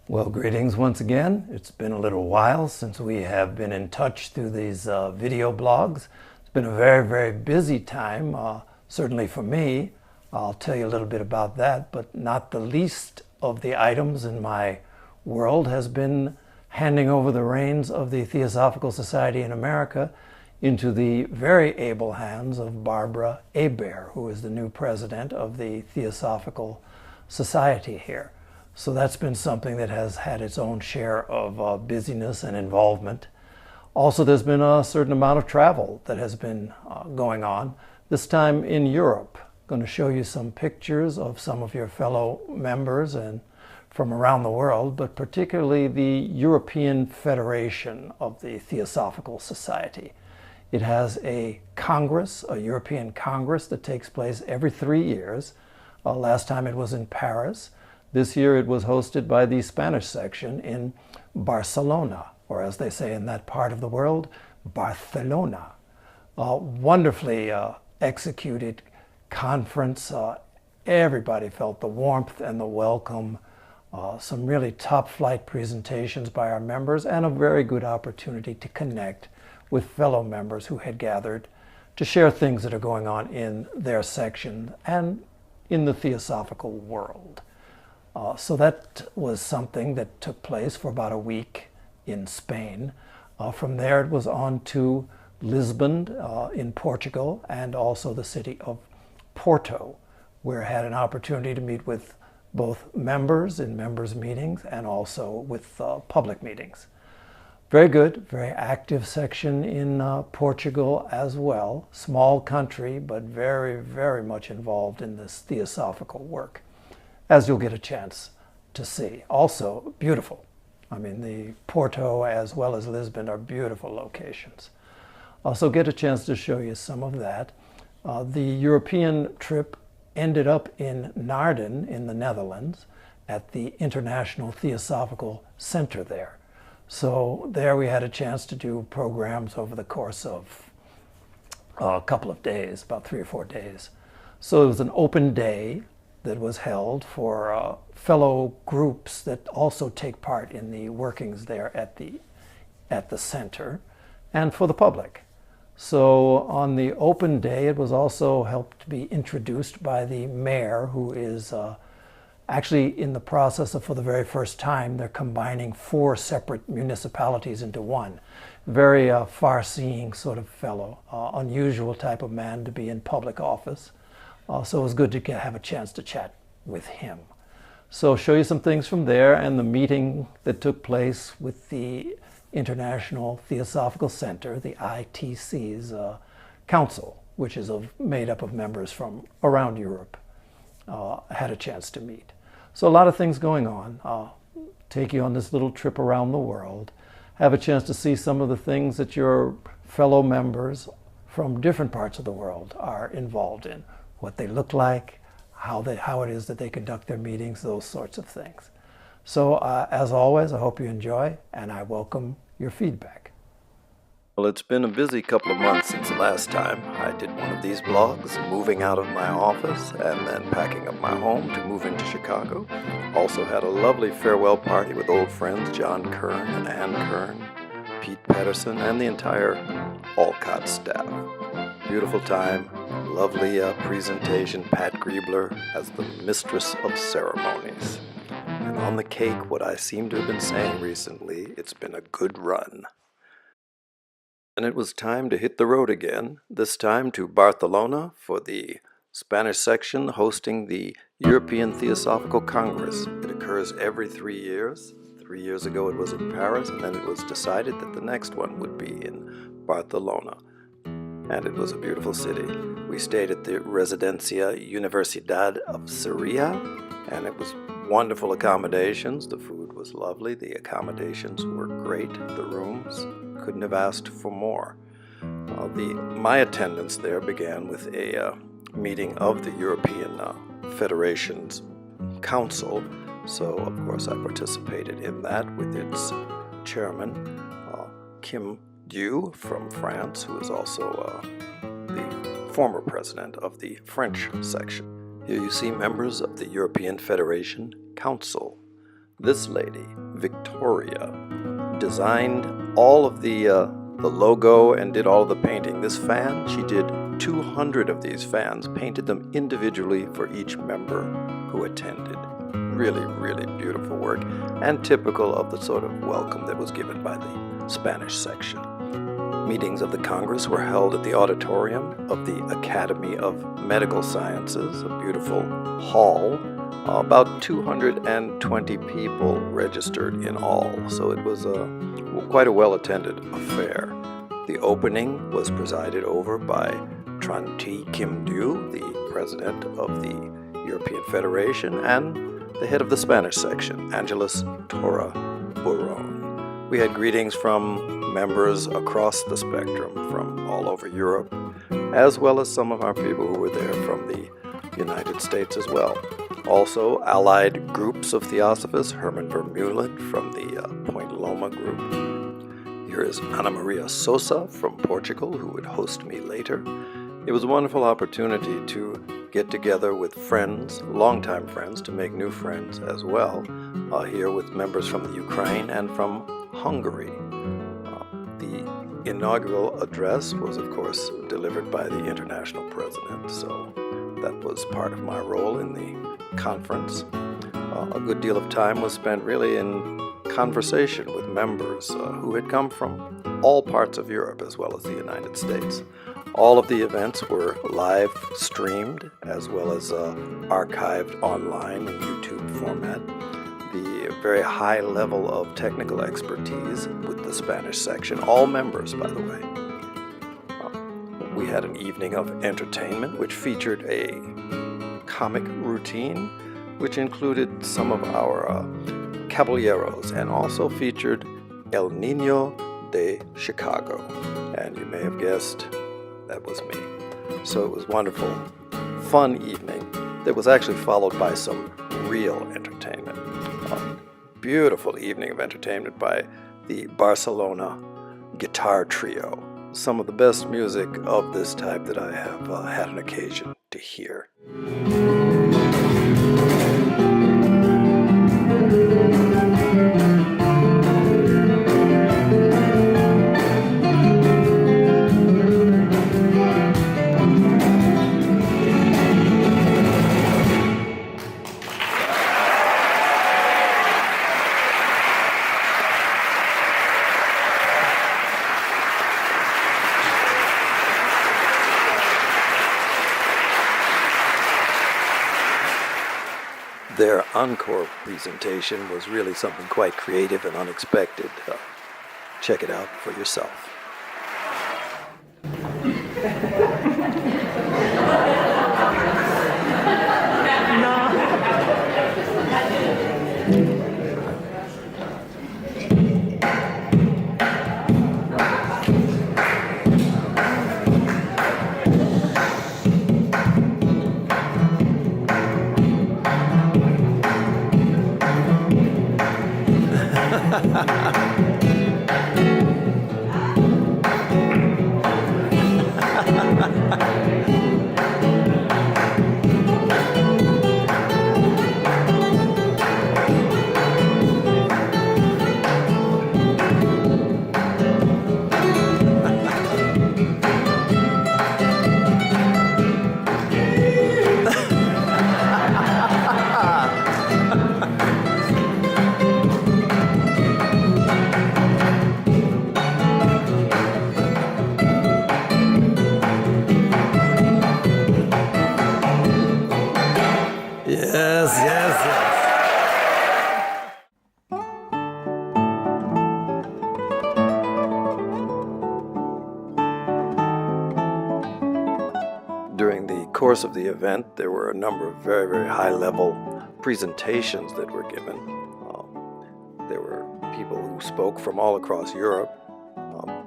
Well, greetings once again. It's been a little while since we have been in touch through these video blogs. It's been a very, very busy time, certainly for me. I'll tell you a little bit about that, but not the least of the items in my world has been handing over the reins of the Theosophical Society in America into the very able hands of Barbara Hebert, who is the new president of the Theosophical Society here. So that's been something that has had its own share of busyness and involvement. Also, there's been a certain amount of travel that has been going on, this time in Europe. I'm going to show you some pictures of some of your fellow members and from around the world, but particularly the European Federation of the Theosophical Society. It has a Congress, a European Congress that takes place every 3 years. Last time it was in Paris. This year it was hosted by the Spanish section in Barcelona, or as they say in that part of the world, Barcelona. Wonderfully executed conference. Everybody felt the warmth and the welcome. Some really top flight presentations by our members and a very good opportunity to connect with fellow members who had gathered to share things that are going on in their section and in the theosophical world. So that was something that took place for about a week in Spain. From there it was on to Lisbon in Portugal and also the city of Porto, where I had an opportunity to meet with both members in members' meetings and also with public meetings. Very good, very active section in Portugal as well. Small country, but very, very much involved in this theosophical work, as you'll get a chance to see. Also beautiful. I mean, the Porto as well as Lisbon are beautiful locations. Also get a chance to show you some of that. The European trip ended up in Naarden in the Netherlands at the International Theosophical Center there. So there we had a chance to do programs over the course of a couple of days, about 3 or 4 days. So it was an open day that was held for fellow groups that also take part in the workings there at the center and for the public. So on the open day, it was also helped to be introduced by the mayor, who is actually in the process of, for the very first time, they're combining 4 separate municipalities into one. Very far-seeing sort of fellow, unusual type of man to be in public office. So it was good to have a chance to chat with him. So show you some things from there and the meeting that took place with the International Theosophical Center, the ITC's council, which is made up of members from around Europe, had a chance to meet. So a lot of things going on. Take you on this little trip around the world, have a chance to see some of the things that your fellow members from different parts of the world are involved in, what they look like, how it is that they conduct their meetings, those sorts of things. So as always, I hope you enjoy, and I welcome your feedback. Well, it's been a busy couple of months since the last time I did one of these blogs, moving out of my office and then packing up my home to move into Chicago. Also had a lovely farewell party with old friends John Kern and Ann Kern, Pete Pedersen, and the entire Alcott staff. Beautiful time, lovely presentation, Pat Griebler as the mistress of ceremonies. And on the cake, what I seem to have been saying recently, it's been a good run. And it was time to hit the road again, this time to Barcelona for the Spanish section hosting the European Theosophical Congress. It occurs every 3 years. 3 years ago it was in Paris, and then it was decided that the next one would be in Barcelona. And it was a beautiful city. We stayed at the Residencia Universidad of Sevilla, and it was wonderful accommodations. The food was lovely. The accommodations were great. The rooms, couldn't have asked for more. My attendance there began with a meeting of the European Federation's Council. So, of course, I participated in that with its chairman, Kim Dieu from France, who is also the former president of the French section. Here you see members of the European Federation Council. This lady, Victoria, designed all of the logo and did all of the painting. This fan, she did 200 of these fans, painted them individually for each member who attended. Really, really beautiful work, and typical of the sort of welcome that was given by the Spanish section. Meetings of the Congress were held at the auditorium of the Academy of Medical Sciences, a beautiful hall. About 220 people registered in all, so it was quite a well-attended affair. The opening was presided over by Tran Thi Kim Dew, the president of the European Federation, and the head of the Spanish section, Angeles Tora Buron. We had greetings from members across the spectrum from all over Europe, as well as some of our people who were there from the United States as well. Also, allied groups of Theosophists, Herman Vermeulen from the Point Loma group. Here is Ana Maria Sosa from Portugal, who would host me later. It was a wonderful opportunity to get together with friends, longtime friends, to make new friends as well, here with members from the Ukraine and from Hungary. The inaugural address was, of course, delivered by the international president, so that was part of my role in the conference. A good deal of time was spent really in conversation with members who had come from all parts of Europe as well as the United States. All of the events were live streamed as well as archived online in YouTube format. The very high level of technical expertise with the Spanish section, all members, by the way. We had an evening of entertainment which featured a comic routine which included some of our caballeros and also featured El Niño de Chicago. And you may have guessed that was me. So it was wonderful, fun evening that was actually followed by some real entertainment. A beautiful evening of entertainment by the Barcelona guitar trio. Some of the best music of this type that I have had an occasion to hear. Their encore presentation was really something quite creative and unexpected. Check it out for yourself. During the course of the event, there were a number of very, very high-level presentations that were given. There were people who spoke from all across Europe.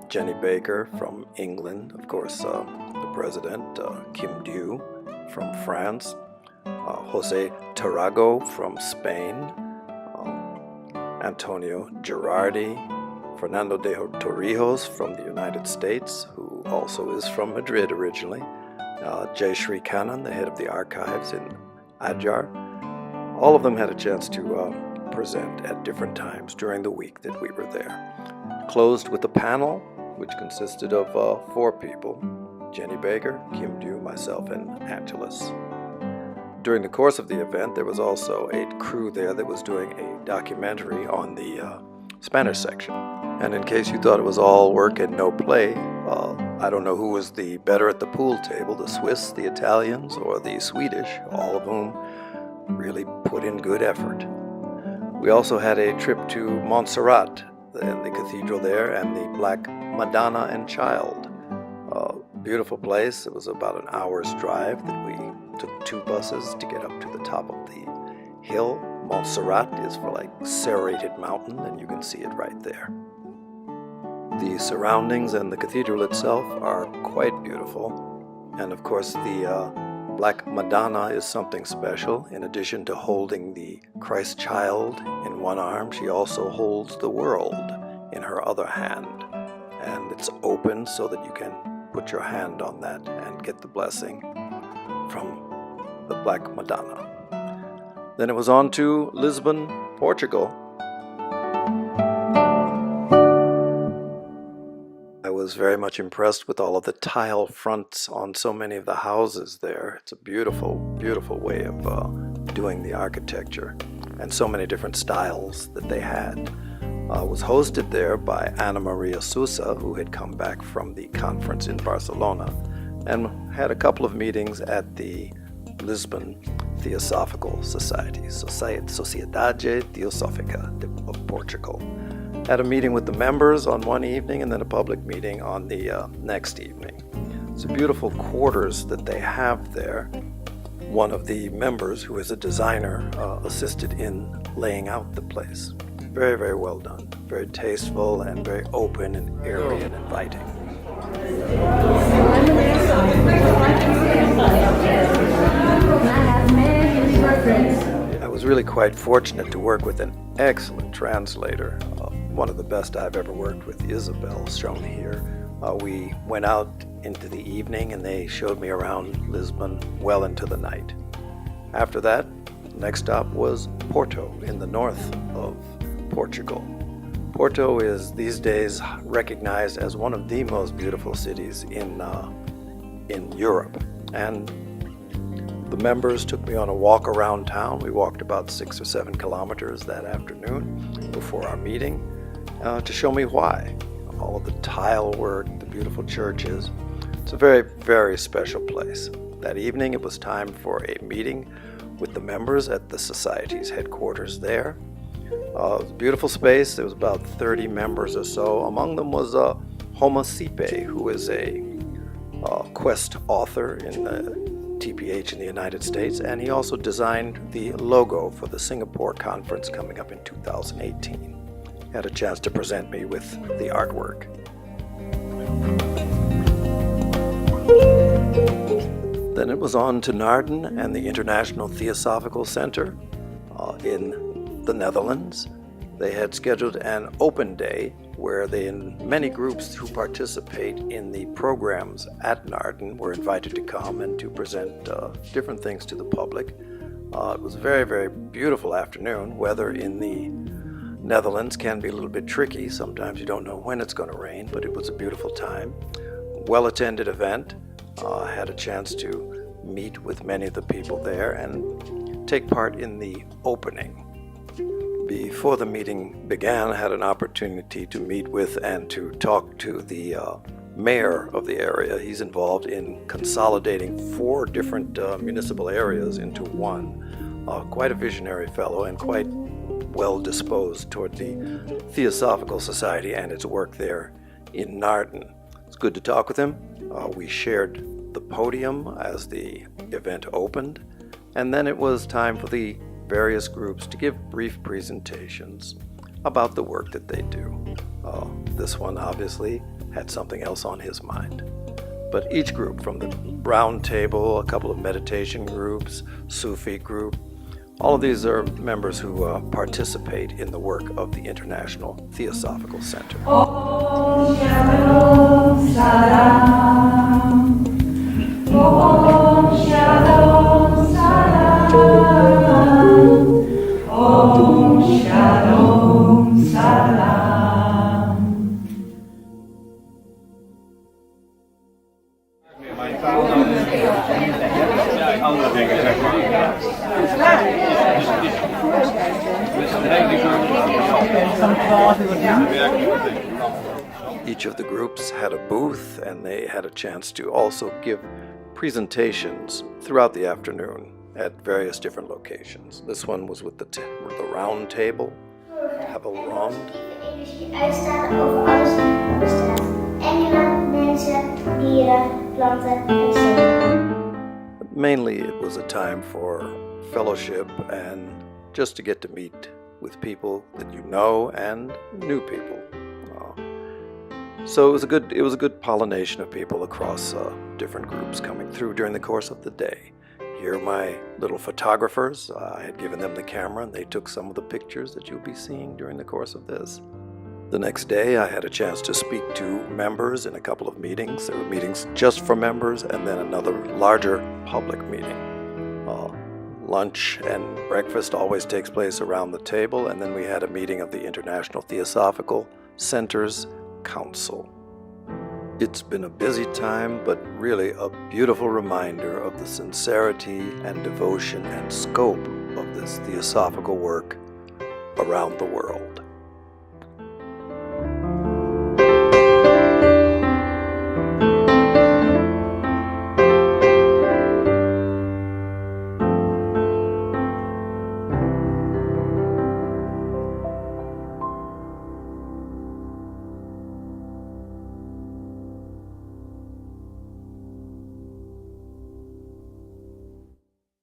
Jenny Baker from England, of course, the president, Kim Dew from France, Jose Tarago from Spain, Antonio Girardi, Fernando de Torrijos from the United States, who also is from Madrid originally, Jay Sri Kannan, the head of the archives in Adyar. All of them had a chance to present at different times during the week that we were there. Closed with a panel which consisted of 4 people: Jenny Baker, Kim Dew, myself, and Angelus. During the course of the event, there was also a crew there that was doing a documentary on the Spanish section. And in case you thought it was all work and no play, I don't know who was the better at the pool table, the Swiss, the Italians, or the Swedish, all of whom really put in good effort. We also had a trip to Montserrat, and the cathedral there, and the Black Madonna and Child. Beautiful place. It was about an hour's drive that we took 2 buses to get up to the top of the hill. Montserrat is for like serrated mountain, and you can see it right there. The surroundings and the cathedral itself are quite beautiful. And of course the Black Madonna is something special. In addition to holding the Christ child in one arm, she also holds the world in her other hand. And it's open so that you can put your hand on that and get the blessing from the Black Madonna. Then it was on to Lisbon, Portugal. I was very much impressed with all of the tile fronts on so many of the houses there. It's a beautiful, beautiful way of doing the architecture, and so many different styles that they had. Was hosted there by Ana Maria Sousa, who had come back from the conference in Barcelona, and had a couple of meetings at the Lisbon Theosophical Society, Sociedade Theosophica of Portugal. Had a meeting with the members on one evening and then a public meeting on the next evening. It's a beautiful quarters that they have there. One of the members, who is a designer, assisted in laying out the place. Very, very well done. Very tasteful and very open and airy and inviting. I was really quite fortunate to work with an excellent translator. One of the best I've ever worked with, Isabel, shown here. We went out into the evening and they showed me around Lisbon well into the night. After that, next stop was Porto in the north of Portugal. Porto is these days recognized as one of the most beautiful cities in Europe. And the members took me on a walk around town. We walked about 6 or 7 kilometers that afternoon before our meeting to show me why. All of the tile work, the beautiful churches. It's a very, very special place. That evening it was time for a meeting with the members at the Society's headquarters there. It was a beautiful space. There was about 30 members or so. Among them was Homa Sipe, who is a Quest author in the TPH in the United States, and he also designed the logo for the Singapore conference coming up in 2018. Had a chance to present me with the artwork. Then it was on to Naarden and the International Theosophical Center in the Netherlands. They had scheduled an open day where many groups who participate in the programs at Naarden were invited to come and to present different things to the public. It was a very, very beautiful afternoon. Weather in the Netherlands can be a little bit tricky. Sometimes you don't know when it's going to rain, but it was a beautiful time. Well-attended event. I had a chance to meet with many of the people there and take part in the opening. Before the meeting began, I had an opportunity to meet with and to talk to the mayor of the area. He's involved in consolidating 4 different municipal areas into one. Quite a visionary fellow and quite well disposed toward the Theosophical Society and its work there in Naarden. It's good to talk with him. We shared the podium as the event opened, and then it was time for the various groups to give brief presentations about the work that they do. This one obviously had something else on his mind. But each group, from the round table, a couple of meditation groups, Sufi group, all of these are members who participate in the work of the International Theosophical Center. Om Shalom Salam. Om Shalom Salam. Om Shalom. Each of the groups had a booth, and they had a chance to also give presentations throughout the afternoon at various different locations. This one was with the round table, tafel rond. Uitstalen over alles wat bestaat. Engelen, mensen, dieren, planten en zeeën. Mainly it was a time for fellowship and just to get to meet with people that you know and new people. So it was a good pollination of people across different groups coming through during the course of the day. Here are my little photographers. I had given them the camera and they took some of the pictures that you'll be seeing during the course of this. The next day I had a chance to speak to members in a couple of meetings. There were meetings just for members and then another larger public meeting. Lunch and breakfast always takes place around the table, and then we had a meeting of the International Theosophical Centers Council. It's been a busy time, but really a beautiful reminder of the sincerity and devotion and scope of this theosophical work around the world.